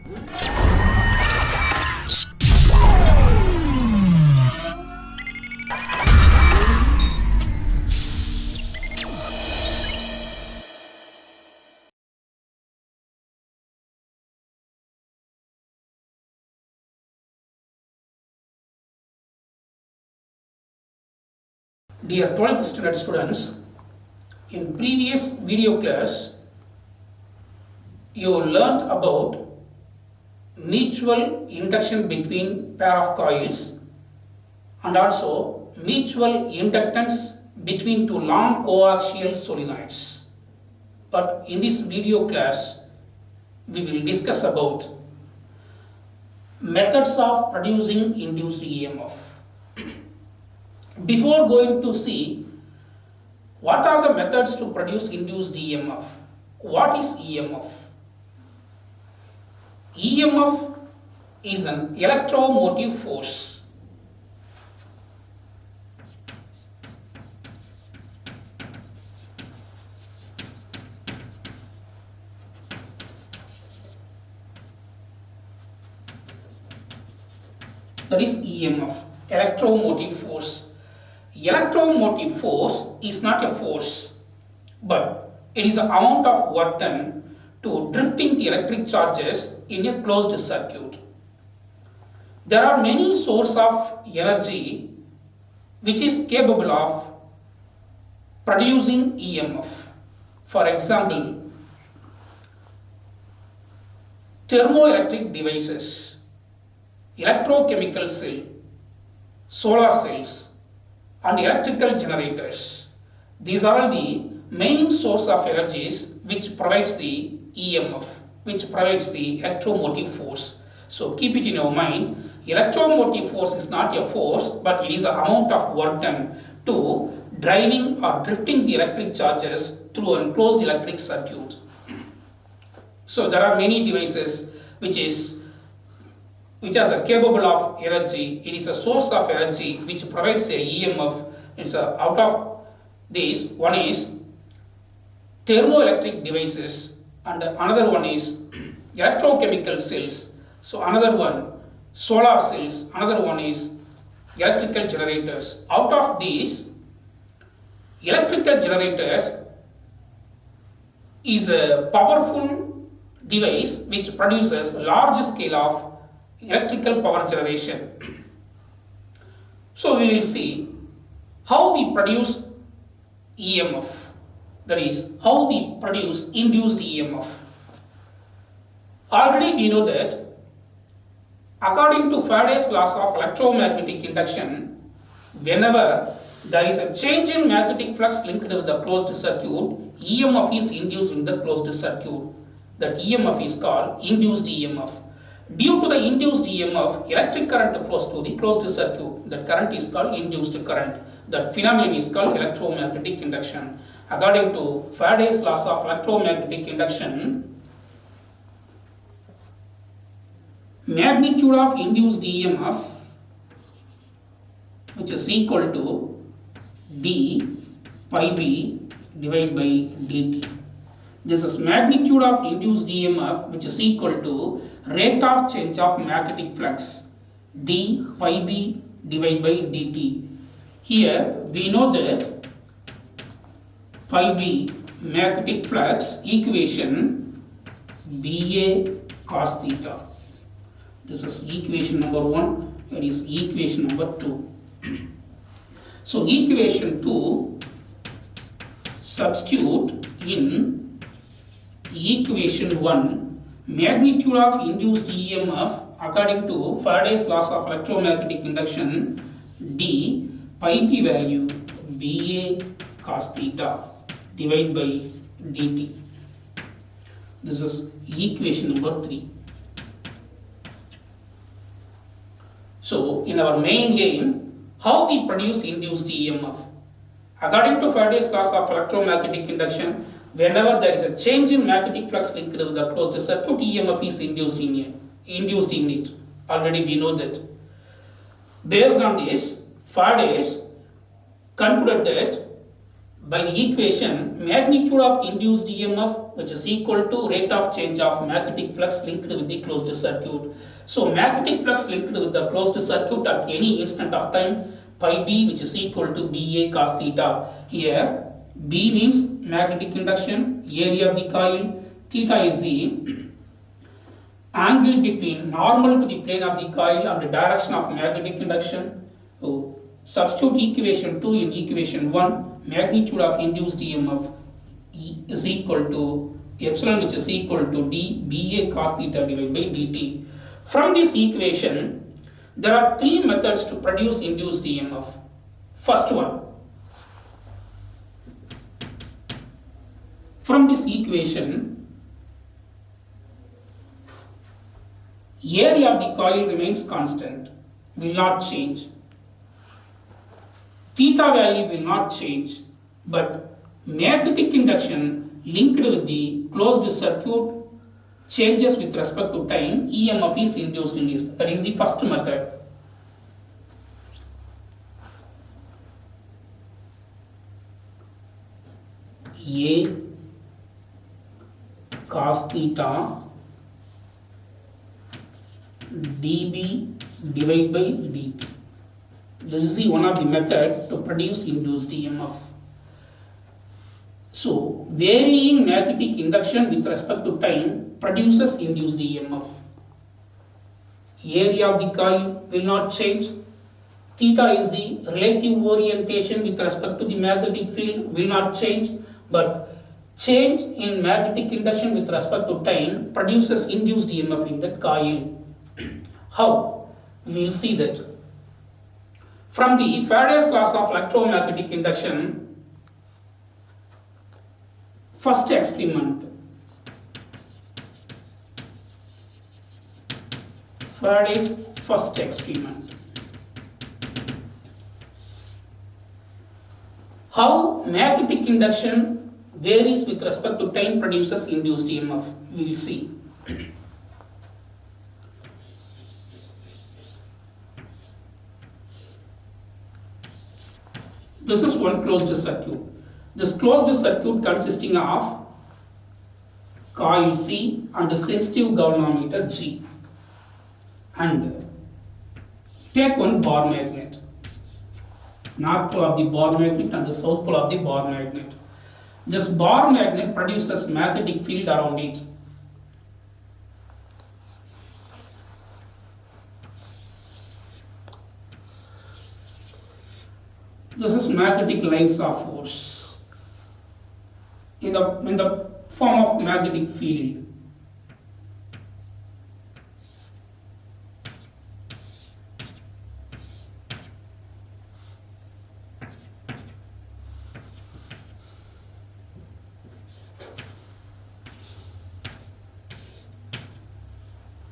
Dear 12th standard students, in previous video class, you learnt about mutual induction between pair of coils and also mutual inductance between two long coaxial solenoids. But in this video class, we will discuss about methods of producing induced EMF. Before going to see what are the methods to produce induced EMF, what is EMF? EMF is an electromotive force. That is EMF, electromotive force. Electromotive force is not a force, but it is the amount of work done to drifting the electric charges in a closed circuit. There are many sources of energy which is capable of producing EMF. For example, thermoelectric devices, electrochemical cell, solar cells, and electrical generators. These are all the main source of energies which provides the EMF, which provides the electromotive force. So keep it in your mind, electromotive force is not a force, but it is the amount of work done to driving or drifting the electric charges through an enclosed electric circuit. So there are many devices which has a capable of energy. It is a source of energy which provides a EMF. Out of these, one is thermoelectric devices and another one is electrochemical cells. So another one, solar cells, another one is electrical generators. Out of these, electrical generators is a powerful device which produces large scale of electrical power generation. So we will see how we produce EMF, that is how we produce induced EMF. Already we know that according to Faraday's laws of electromagnetic induction, whenever there is a change in magnetic flux linked with the closed circuit, EMF is induced in the closed circuit. That EMF is called induced EMF. Due to the induced EMF, electric current flows to the closed circuit. That current is called induced current. That phenomenon is called electromagnetic induction. According to Faraday's laws of electromagnetic induction, magnitude of induced EMF, which is equal to d pi b divided by dt. This is magnitude of induced EMF, which is equal to rate of change of magnetic flux, d pi b divided by dt. Here we know that pi b magnetic flux equation Ba cos theta. This is equation number 1, it is equation number 2. So equation 2, substitute in equation 1, magnitude of induced EMF according to Faraday's laws of electromagnetic induction, d pi b value Ba cos theta divided by dt. This is equation number 3. So in our main game, how we produce induced EMF? According to Faraday's laws of electromagnetic induction, whenever there is a change in magnetic flux linked with the closed circuit, EMF is induced in it. Already we know that. Based on this, Faraday concluded that by the equation magnitude of induced EMF, which is equal to rate of change of magnetic flux linked with the closed circuit. So magnetic flux linked with the closed circuit at any instant of time, pi b, which is equal to BA cos theta. Here B means magnetic induction, area of the coil, theta is the angle between normal to the plane of the coil and the direction of magnetic induction. So substitute equation 2 in equation 1. Magnitude of induced EMF is equal to epsilon, which is equal to d BA cos theta divided by dt. From this equation, there are three methods to produce induced EMF. First one, from this equation, area of the coil remains constant, will not change. Theta value will not change, but magnetic induction linked with the closed circuit changes with respect to time. EMF is induced in this. That is the first method. A cos theta dB divided by dt. This is the one of the method to produce induced EMF. So, varying magnetic induction with respect to time produces induced EMF. Area of the coil will not change. Theta is the relative orientation with respect to the magnetic field, will not change, but change in magnetic induction with respect to time produces induced EMF in that coil. How? We will see that. From the Faraday's laws of electromagnetic induction, first experiment. Faraday's first experiment. How magnetic induction varies with respect to time produces induced EMF. We will see. This is one closed circuit. This closed circuit consisting of coil C and a sensitive galvanometer G. And take one bar magnet. North pole of the bar magnet and the south pole of the bar magnet. This bar magnet produces magnetic field around it. This is magnetic lines of force in the form of magnetic field.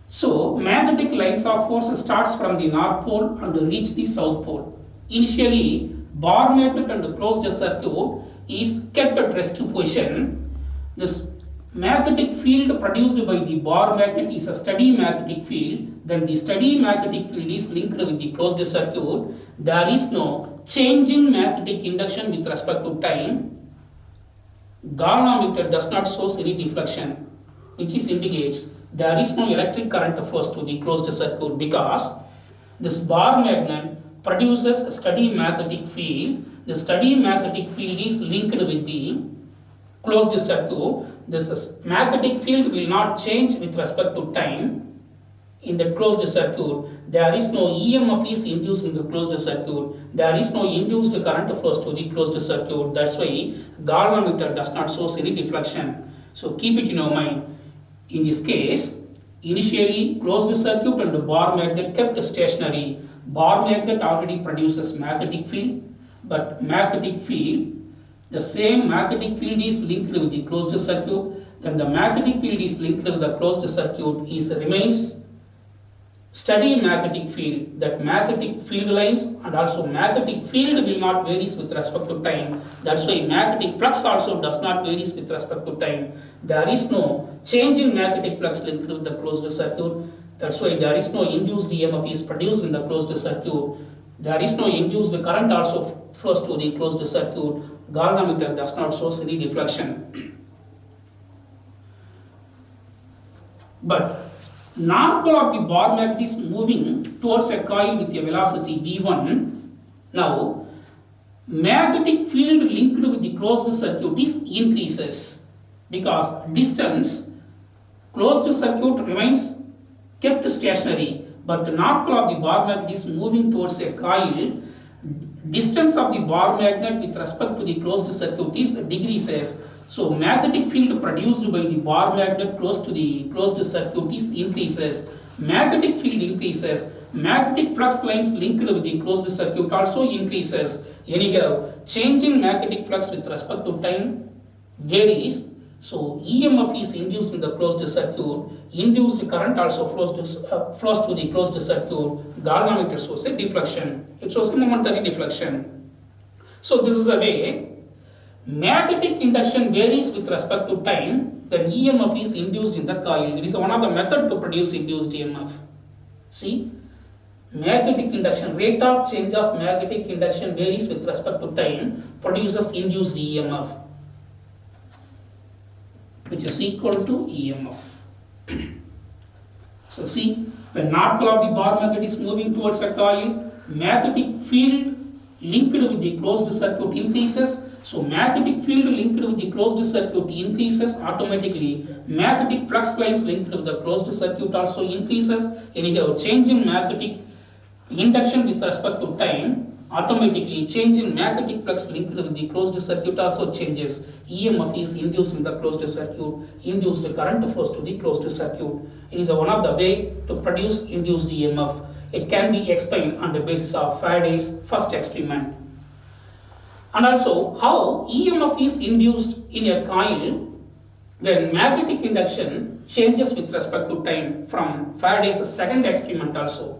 So, magnetic lines of force starts from the north pole and reach the south pole. Initially, bar magnet and closed circuit is kept at rest position. This magnetic field produced by the bar magnet is a steady magnetic field. Then the steady magnetic field is linked with the closed circuit. There is no change in magnetic induction with respect to time. Galvanometer does not show any deflection, which indicates there is no electric current flows to the closed circuit because this bar magnet produces a steady magnetic field. The steady magnetic field is linked with the closed circuit. This magnetic field will not change with respect to time in the closed circuit. There is no EMF is induced in the closed circuit. There is no induced current flows to the closed circuit. That's why galvanometer does not show any deflection. So keep it in your mind. In this case, initially closed circuit and bar magnet kept stationary. Bar magnet already produces magnetic field, but magnetic field, the same magnetic field is linked with the closed circuit. Then the magnetic field is linked with the closed circuit remains steady magnetic field. That magnetic field lines and also magnetic field will not vary with respect to time. That's why magnetic flux also does not vary with respect to time. There is no change in magnetic flux linked with the closed circuit. That's why there is no induced EMF is produced in the closed circuit. There is no induced current also flows to the closed circuit. Galvanometer does not show any deflection. But north pole of the bar magnet is moving towards a coil with a velocity v1. Now, magnetic field linked with the closed circuit is increases because distance closed circuit remains kept stationary, but the north pole of the bar magnet is moving towards a coil. Distance of the bar magnet with respect to the closed circuit is decreases. So magnetic field produced by the bar magnet close to the closed circuit is increases. Magnetic field increases. Magnetic flux lines linked with the closed circuit also increases. Anyhow, change in magnetic flux with respect to time varies. So EMF is induced in the closed circuit. Induced current also flows to the closed circuit. Galvanometer shows a deflection. It shows a momentary deflection. So this is a way. Magnetic induction varies with respect to time, then EMF is induced in the coil. It is one of the methods to produce induced EMF. See, magnetic induction, rate of change of magnetic induction varies with respect to time, produces induced EMF, which is equal to EMF. So see, when north pole of the bar magnet is moving towards a coil, magnetic field linked with the closed circuit increases. So magnetic field linked with the closed circuit increases automatically. Magnetic flux lines linked with the closed circuit also increases. Anyhow, change in magnetic induction with respect to time, automatically change in magnetic flux linked with the closed circuit also changes. EMF is induced in the closed circuit. Induced current flows to the closed circuit. It is one of the way to produce induced EMF. It can be explained on the basis of Faraday's first experiment. And also how EMF is induced in a coil when magnetic induction changes with respect to time from Faraday's second experiment also.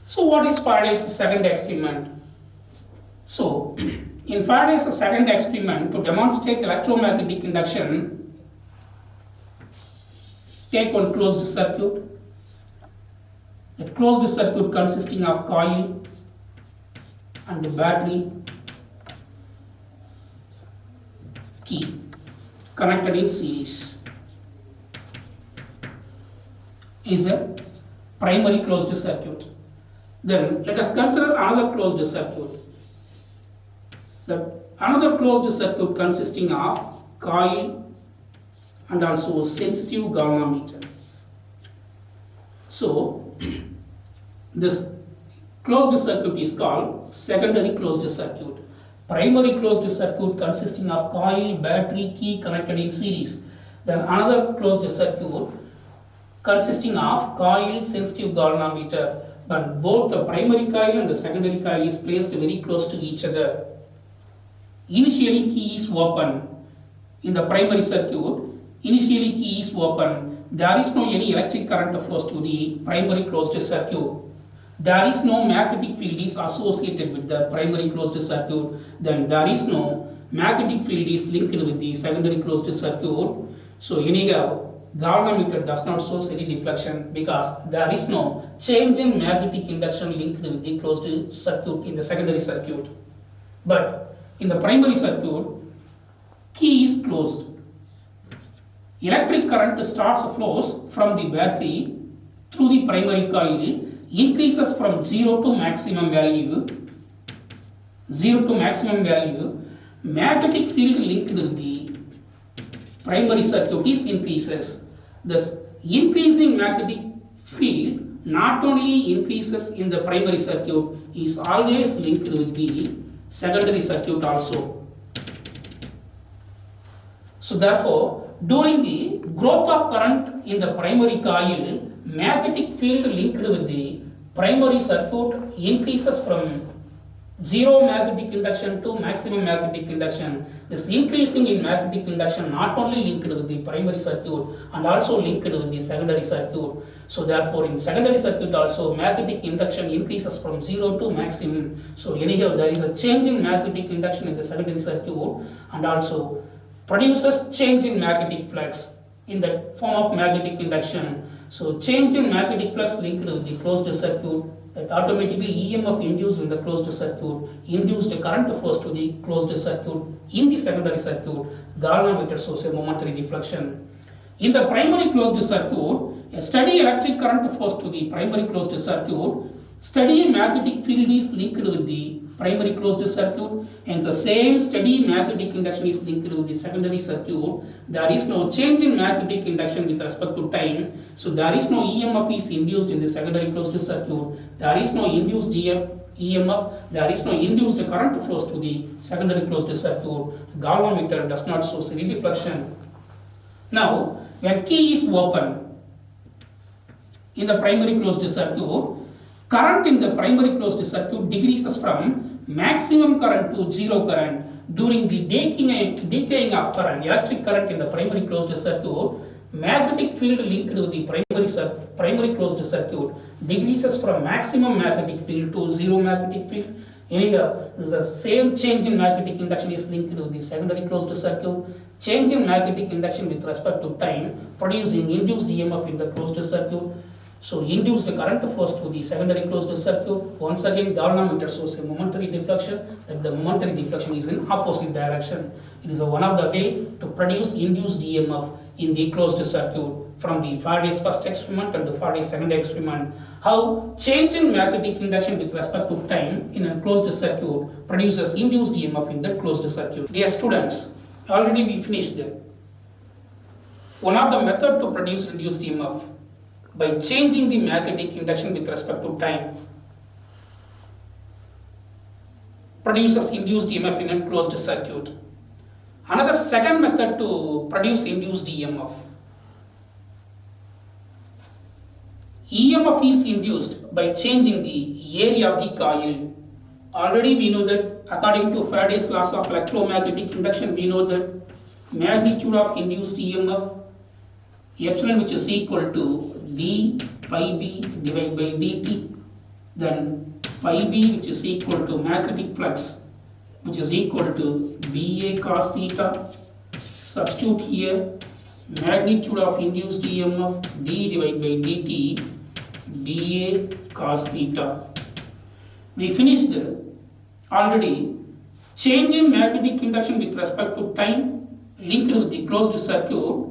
So what is Faraday's second experiment? So in Faraday's second experiment, to demonstrate electromagnetic induction, take one closed circuit. A closed circuit consisting of coil and the battery key connected in series is a primary closed circuit. Then let us consider another closed circuit. Another closed circuit consisting of coil and also sensitive galvanometer. So this closed circuit is called secondary closed circuit. Primary closed circuit consisting of coil, battery, key connected in series. Then another closed circuit consisting of coil, sensitive galvanometer. But both the primary coil and the secondary coil is placed very close to each other. Initially key is open. In the primary circuit, initially key is open. There is no any electric current flows to the primary closed circuit. There is no magnetic field is associated with the primary closed circuit. Then there is no magnetic field is linked with the secondary closed circuit. So anyhow, galvanometer does not show any deflection because there is no change in magnetic induction linked with the closed circuit in the secondary circuit. But in the primary circuit, key is closed. Electric current starts flows from the battery through the primary coil, increases from 0 to maximum value. 0 to maximum value, magnetic field linked with the primary circuit is increases. Thus, increasing magnetic field not only increases in the primary circuit, is always linked with the secondary circuit also. So therefore, during the growth of current in the primary coil, magnetic field linked with the primary circuit increases from zero magnetic induction to maximum magnetic induction. This increasing in magnetic induction not only linked with the primary circuit and also linked with the secondary circuit. So therefore in secondary circuit also magnetic induction increases from 0 to maximum. So anyhow there is a change in magnetic induction in the secondary circuit and also produces change in magnetic flux in the form of magnetic induction. So change in magnetic flux linked with the closed circuit, that automatically EMF induced in the closed circuit, induced current flows to the closed circuit in the secondary circuit, galvanometer shows a momentary deflection. In the primary closed circuit, a steady electric current flows to the primary closed circuit, steady magnetic field is linked with the primary closed circuit and the same steady magnetic induction is linked with the secondary circuit. There is no change in magnetic induction with respect to time. So there is no EMF is induced in the secondary closed circuit. There is no induced EMF. There is no induced current flows to the secondary closed circuit. Galvanometer does not show any deflection. Now when key is open in the primary closed circuit, current in the primary closed circuit decreases from maximum current to zero current. During the decaying of current, electric current in the primary closed circuit, magnetic field linked with the primary closed circuit decreases from maximum magnetic field to zero magnetic field. Anyhow, the same change in magnetic induction is linked with the secondary closed circuit. Change in magnetic induction with respect to time producing induced EMF in the closed circuit. So induced current flows to the secondary closed circuit. Once again galvanometer shows a momentary deflection, that the momentary deflection is in opposite direction. It is one of the way to produce induced EMF in the closed circuit from the Faraday's first experiment and the Faraday's second experiment. How change in magnetic induction with respect to time in a closed circuit produces induced EMF in the closed circuit. Dear students, already we finished one of the method to produce induced EMF by changing the magnetic induction with respect to time produces induced EMF in a closed circuit. Another second method to produce induced EMF. EMF is induced by changing the area of the coil. Already we know that according to Faraday's laws of electromagnetic induction, we know that magnitude of induced EMF epsilon, which is equal to d pi b divided by dt, then pi b, which is equal to magnetic flux, which is equal to Ba cos theta. Substitute here magnitude of induced EMF d divided by dt, Ba cos theta. We finished already change in magnetic induction with respect to time linked with the closed circuit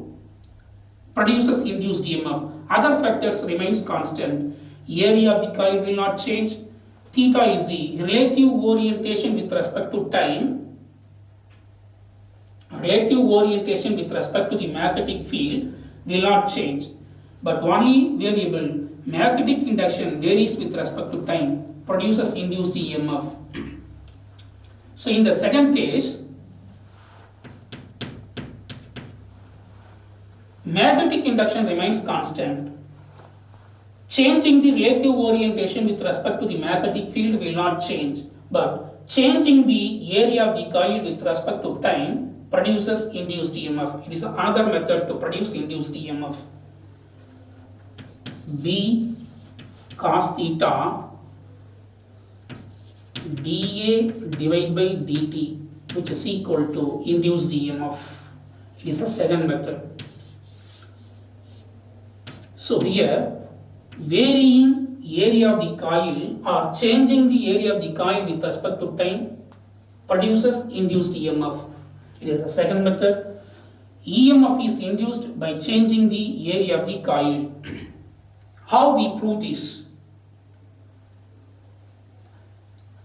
produces induced EMF. Other factors remains constant. Area of the coil will not change. Theta is the relative orientation with respect to time. Relative orientation with respect to the magnetic field will not change. But only variable magnetic induction varies with respect to time, produces induced EMF. So in the second case, magnetic induction remains constant. Changing the relative orientation with respect to the magnetic field will not change, but changing the area of the coil with respect to time produces induced EMF. It is another method to produce induced EMF. B cos theta dA divided by dt, which is equal to induced EMF. It is a second method. So here, varying area of the coil or changing the area of the coil with respect to time produces induced EMF. It is a second method. EMF is induced by changing the area of the coil. How we prove this?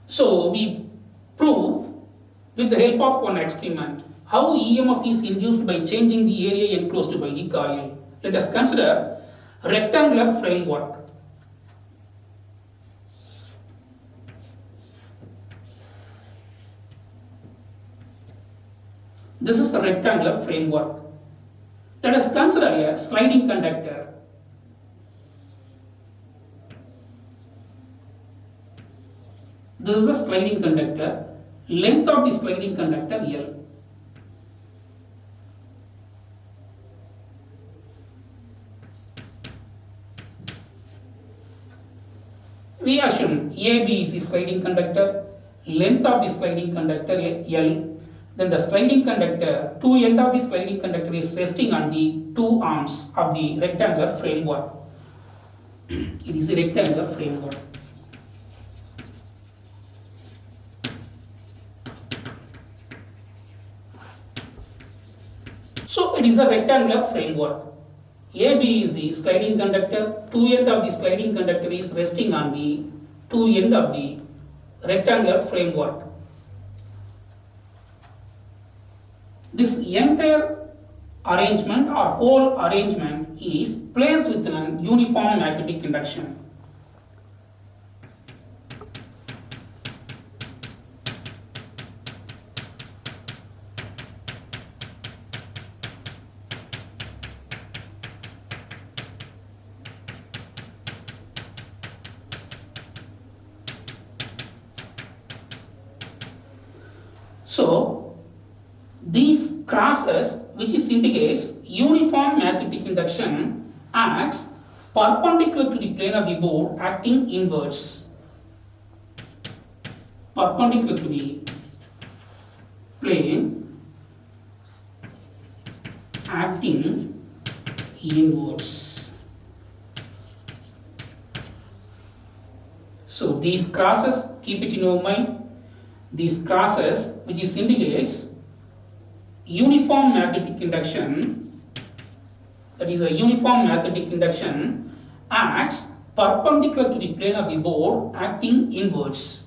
So we prove with the help of one experiment how EMF is induced by changing the area enclosed by the coil. Let us consider rectangular framework. This is a rectangular framework. Let us consider a sliding conductor. This is the sliding conductor. Length of the sliding conductor L. We assume AB is the sliding conductor, length of the sliding conductor L, then the sliding conductor, two end of the sliding conductor is resting on the two arms of the rectangular framework. It is a rectangular framework. So it is a rectangular framework. AB is the sliding conductor, two end of the sliding conductor is resting on the two end of the rectangular framework. This entire arrangement or whole arrangement is placed within a uniform magnetic induction. So, these crosses, which indicates uniform magnetic induction, acts perpendicular to the plane of the board, acting inwards. Perpendicular to the plane, acting inwards. So, these crosses, keep it in your mind. These crosses, which indicates uniform magnetic induction, that is a uniform magnetic induction, acts perpendicular to the plane of the board, acting inwards.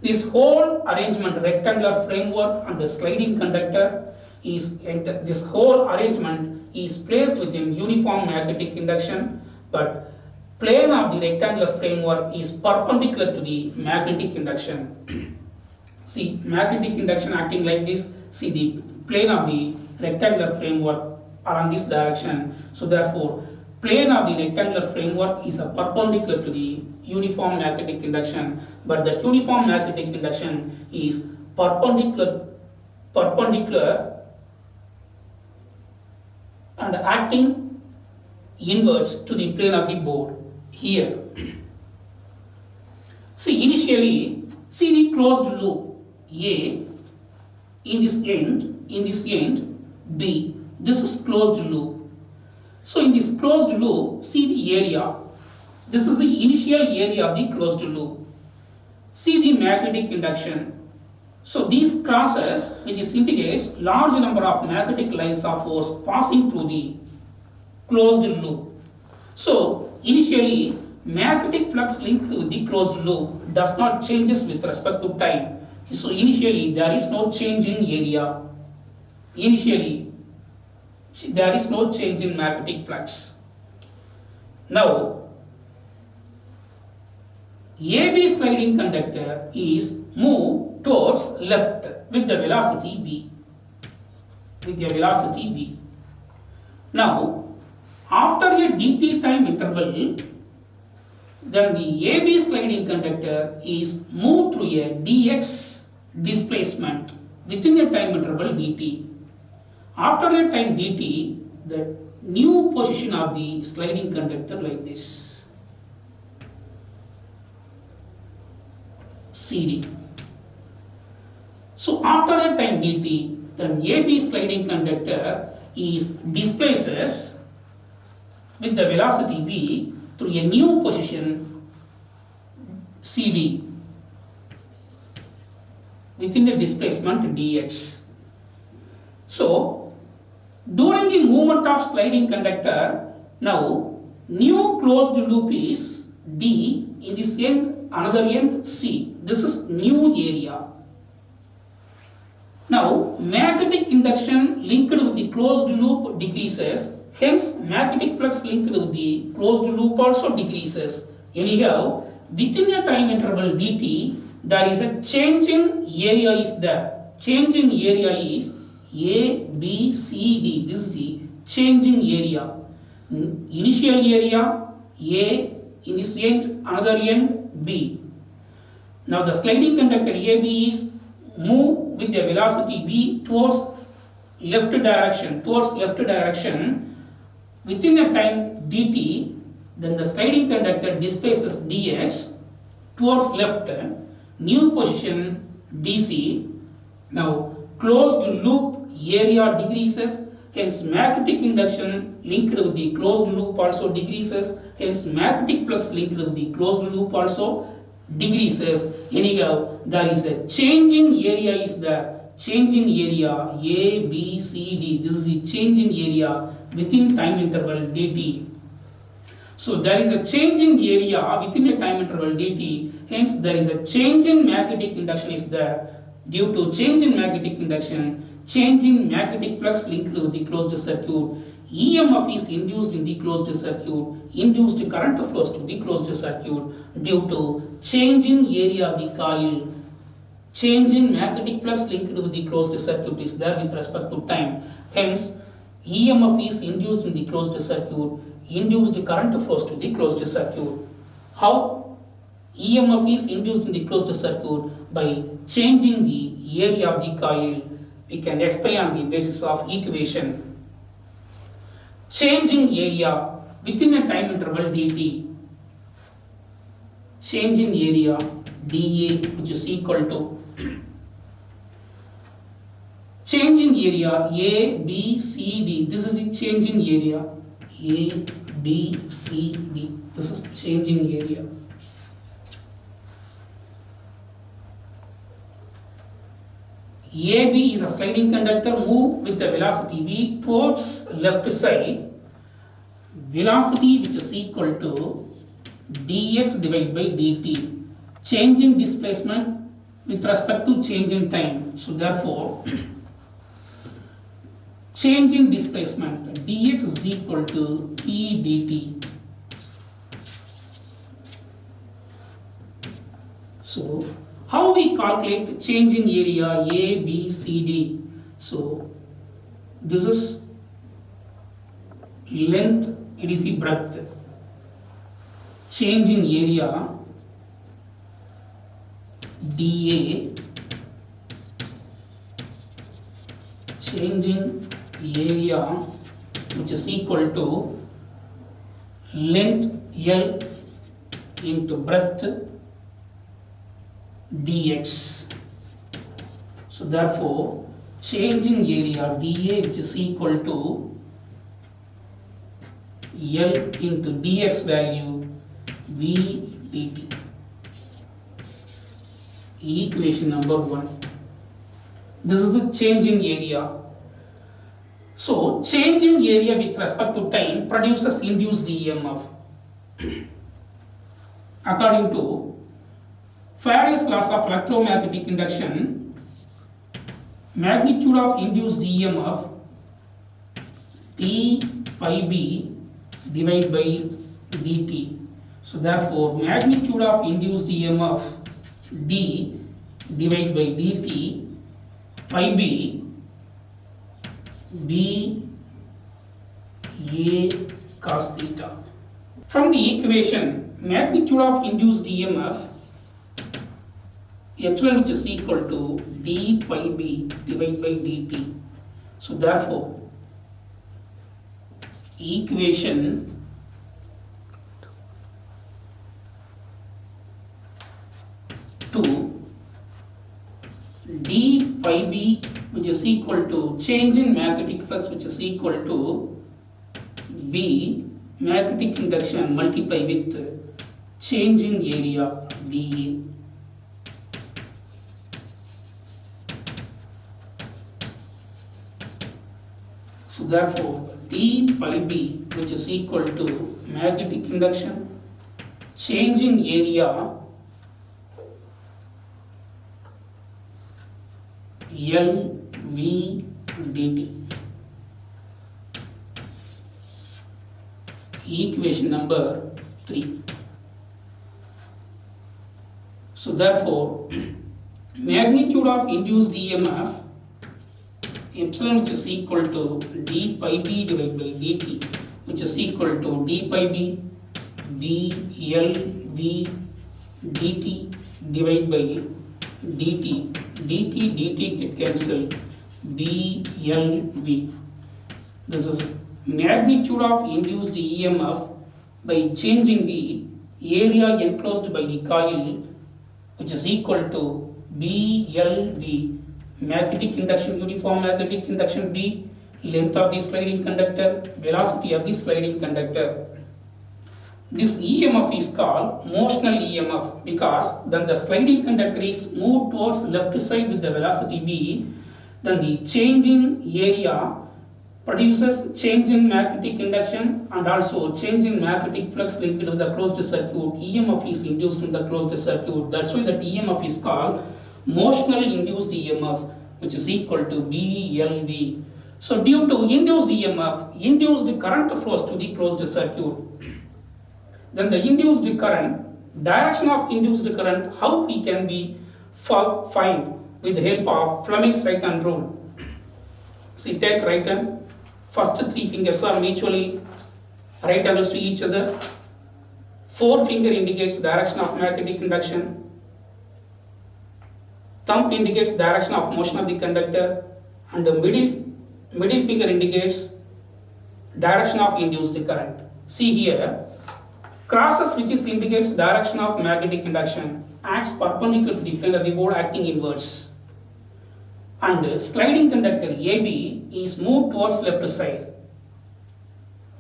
This whole arrangement, rectangular framework and the sliding conductor, this whole arrangement is placed within uniform magnetic induction, but plane of the rectangular framework is perpendicular to the magnetic induction. See, magnetic induction acting like this. See, the plane of the rectangular framework along this direction. So therefore, plane of the rectangular framework is a perpendicular to the uniform magnetic induction, but that uniform magnetic induction is perpendicular and acting inwards to the plane of the board. Here, see, initially, see the closed loop A, in this end B. This is closed loop. So in this closed loop, see the area. This is the initial area of the closed loop. See the magnetic induction. So these crosses, which indicates large number of magnetic lines of force passing through the closed loop. So initially, magnetic flux linked to the closed loop does not changes with respect to time. So initially, there is no change in area. Initially, there is no change in magnetic flux. Now, AB sliding conductor is moved towards left with the velocity v. Now, after a dt time interval, then the AB sliding conductor is moved through a dx displacement within a time interval dt. After a time dt, the new position of the sliding conductor like this, CD. So after a time dt, then AB sliding conductor is displaces with the velocity v through a new position CD within the displacement dx. So during the movement of sliding conductor, now new closed loop is D, in this end another end C. This is new area. Now magnetic induction linked with the closed loop decreases. Hence, magnetic flux linked with the closed loop also decreases. Anyhow, within a time interval dt, there is a change in area is there. Change in area is A, B, C, D. This is the change in area. Initial area A, in this end, another end B. Now the sliding conductor AB is move with the velocity v towards left direction, within a time dt, then the sliding conductor displaces dx towards left, new position dc. Now closed loop area decreases, hence magnetic induction linked with the closed loop also decreases, hence magnetic flux linked with the closed loop also decreases. Anyhow, there is a change in area is there. Change in area A, B, C, D. This is the change in area within time interval dt. So there is a change in area within a time interval dt. Hence there is a change in magnetic induction is there. Due to change in magnetic induction, change in magnetic flux linked with the closed circuit, EMF is induced in the closed circuit, induced current flows to the closed circuit due to change in area of the coil. Change in magnetic flux linked with the closed circuit is there with respect to time. Hence, EMF is induced in the closed circuit, induced current flows to the closed circuit. How EMF is induced in the closed circuit? By changing the area of the coil. We can explain on the basis of equation. Change in area within a time interval dt. Change in area dA, which is equal to change in area A, B, C, D. This is the change in area A, B, C, D. This is change in area. AB is a sliding conductor, move with the velocity v towards left side, velocity which is equal to dx divided by dt, change in displacement with respect to change in time. So therefore, change in displacement dx is equal to p dt. So how we calculate change in area A, B, C, D? So this is length, it is the breadth. Change in area dA, change in area which is equal to length L into breadth dx. So therefore, change in area dA which is equal to L into dx value v dt. Equation number 1. This is the change in area. So change in area with respect to time produces induced EMF. According to Faraday's laws of electromagnetic induction, magnitude of induced EMF d pi b divided by dt. So therefore, magnitude of induced EMF d divided by dt pi b b a cos theta. From the equation, magnitude of induced EMF epsilon which is equal to d pi b divided by dt. So therefore, equation to d pi b which is equal to change in magnetic flux which is equal to b magnetic induction multiply with change in area dA. So therefore, d pi b which is equal to magnetic induction, change in area L v dt. Equation number 3. So therefore, magnitude of induced EMF epsilon which is equal to d pi b divided by dt which is equal to d pi b b L v dt divided by dt. dt get cancel. BLV. This is magnitude of induced EMF by changing the area enclosed by the coil, which is equal to BLV. Magnetic induction, uniform magnetic induction B, length of the sliding conductor, velocity of the sliding conductor. This EMF is called motional EMF because then the sliding conductor is moved towards left side with the velocity V, then the change in area produces change in magnetic induction and also change in magnetic flux linked with the closed circuit. EMF is induced in the closed circuit. That's why that EMF is called motional induced EMF, which is equal to BLV. So due to induced EMF, induced current flows to the closed circuit. Then the induced current, direction of induced current, how we can be find with the help of Fleming's right hand rule. See, take right hand. First three fingers are mutually right angles to each other. Forefinger indicates direction of magnetic induction. Thumb indicates direction of motion of the conductor, and the middle finger indicates direction of induced current. See here, crosses which is indicates direction of magnetic induction acts perpendicular to the plane of the board acting inwards. And sliding conductor AB is moved towards left side.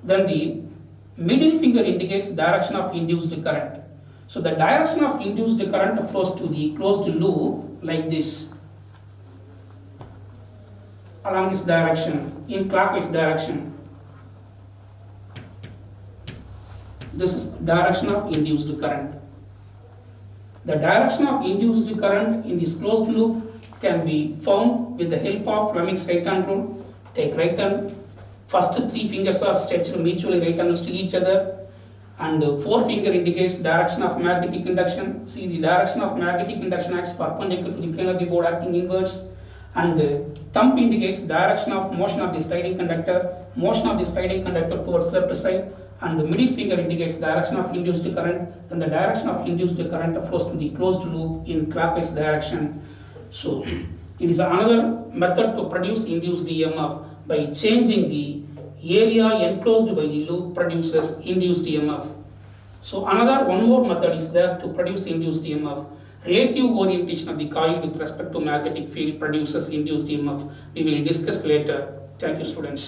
Then the middle finger indicates direction of induced current. So the direction of induced current flows to the closed loop like this, along this direction, in clockwise direction. This is direction of induced current. The direction of induced current in this closed loop can be found with the help of Fleming's right hand rule. Take right hand. First three fingers are stretched mutually right angles to each other, and forefinger indicates direction of magnetic induction. See, the direction of magnetic induction acts perpendicular to the plane of the board acting inwards, and thumb indicates direction of motion of the sliding conductor, motion of the sliding conductor towards left side, and the middle finger indicates direction of induced current. Then the direction of induced current flows to the closed loop in clockwise direction. So it is another method to produce induced EMF by changing the area enclosed by the loop produces induced EMF. So one more method is there to produce induced EMF. Relative orientation of the coil with respect to magnetic field produces induced EMF. We will discuss later. Thank you, students.